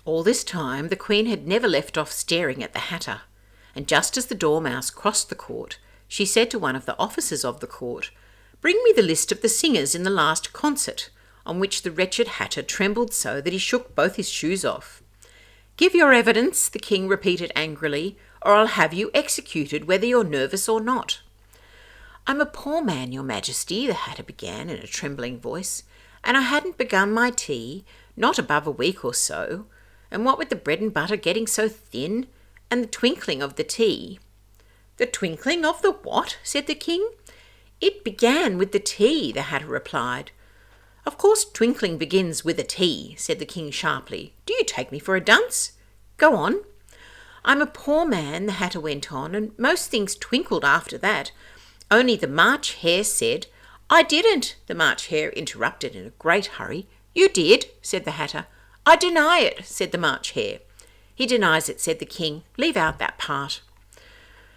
All this time the Queen had never left off staring at the Hatter, and just as the Dormouse crossed the court, she said to one of the officers of the court, "Bring me the list of the singers in the last concert," on which the wretched Hatter trembled so that he shook both his shoes off. "Give your evidence," the King repeated angrily, "or I'll have you executed whether you're nervous or not." "I'm a poor man, your Majesty," the Hatter began in a trembling voice, "and I hadn't begun my tea, not above a week or so, and what with the bread and butter getting so thin, and the twinkling of the tea—" "The twinkling of the what?" said the King. "It began with the tea," the Hatter replied. "Of course twinkling begins with a T," said the King sharply. "Do you take me for a dunce? Go on." "I'm a poor man," the Hatter went on, "and most things twinkled after that. Only the March Hare said—" "I didn't," the March Hare interrupted in a great hurry. "You did," said the Hatter. "I deny it," said the March Hare. "He denies it," said the King. "Leave out that part."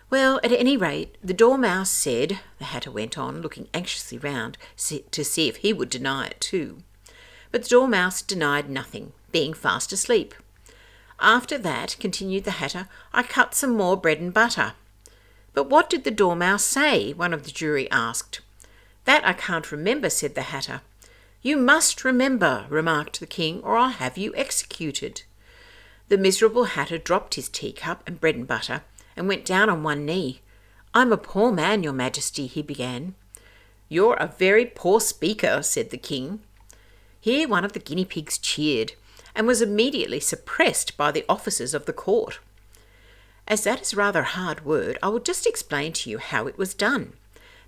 "Well, at any rate, the Dormouse said," the Hatter went on, looking anxiously round to see if he would deny it too. But the Dormouse denied nothing, being fast asleep. "After that," continued the Hatter, "I cut some more bread and butter." "But what did the Dormouse say?" one of the jury asked. "That I can't remember," said the Hatter. "You must remember," remarked the King, "or I'll have you executed." The miserable Hatter dropped his teacup and bread and butter and went down on one knee. "I'm a poor man, your Majesty," he began. "You're a very poor speaker," said the King. Here one of the Guinea Pigs cheered, and was immediately suppressed by the officers of the court. As that is rather a hard word, I will just explain to you how it was done.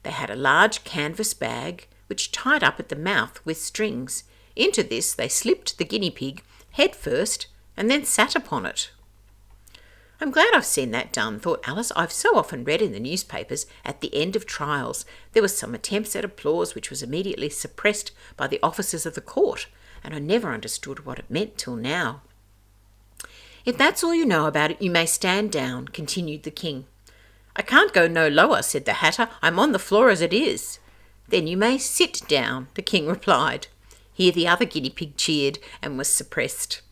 They had a large canvas bag, which tied up at the mouth with strings. Into this they slipped the guinea pig head first, and then sat upon it. "I'm glad I've seen that done," thought Alice. "I've so often read in the newspapers at the end of trials there were some attempts at applause which was immediately suppressed by the officers of the court, and I never understood what it meant till now." "If that's all you know about it, you may stand down," continued the King. "I can't go no lower," said the Hatter. "I'm on the floor as it is." "Then you may sit down," the King replied. Here the other guinea pig cheered and was suppressed.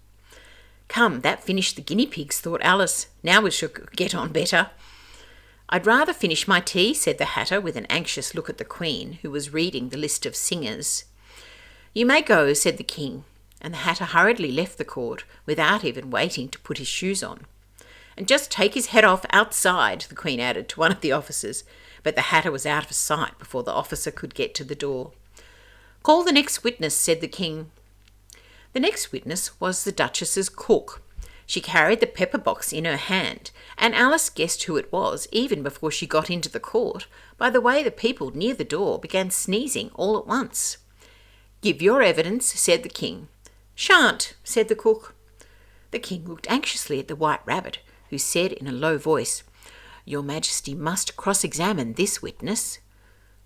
"Come, that finished the guinea pigs," thought Alice. "Now we shall get on better." "I'd rather finish my tea," said the Hatter, with an anxious look at the Queen, who was reading the list of singers. "You may go," said the King, and the Hatter hurriedly left the court without even waiting to put his shoes on. "And just take his head off outside," the Queen added to one of the officers, but the Hatter was out of sight before the officer could get to the door. "Call the next witness," said the King. The next witness was the Duchess's cook. She carried the pepper box in her hand, and Alice guessed who it was even before she got into the court by the way the people near the door began sneezing all at once. "Give your evidence," said the King. "Shan't," said the cook. The King looked anxiously at the White Rabbit, who said in a low voice, "Your Majesty must cross-examine this witness."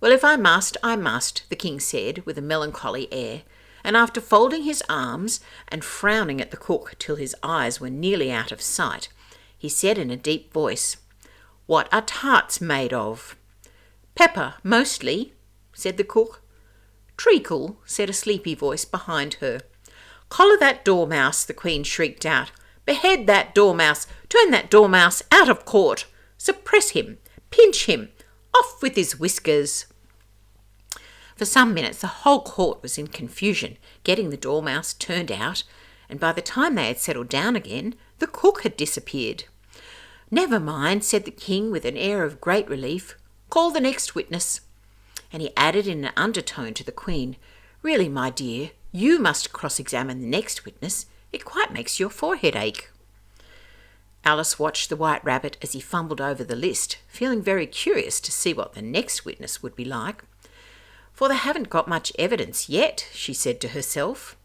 "Well, if I must, I must," the King said with a melancholy air, and after folding his arms and frowning at the cook till his eyes were nearly out of sight, he said in a deep voice, "What are tarts made of?" "Pepper, mostly," said the cook. "Treacle," said a sleepy voice behind her. "Collar that dormouse," the Queen shrieked out. "Behead that dormouse! Turn that dormouse out of court! Suppress him! Pinch him! Off with his whiskers!" For some minutes the whole court was in confusion, getting the dormouse turned out, and by the time they had settled down again, the cook had disappeared. "Never mind," said the King with an air of great relief. "Call the next witness." And he added in an undertone to the Queen, "Really, my dear, you must cross-examine the next witness. It quite makes your forehead ache." Alice watched the White Rabbit as he fumbled over the list, feeling very curious to see what the next witness would be like. "For they haven't got much evidence yet," she said to herself.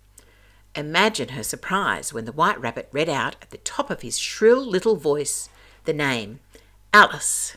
Imagine her surprise when the White Rabbit read out at the top of his shrill little voice the name, Alice.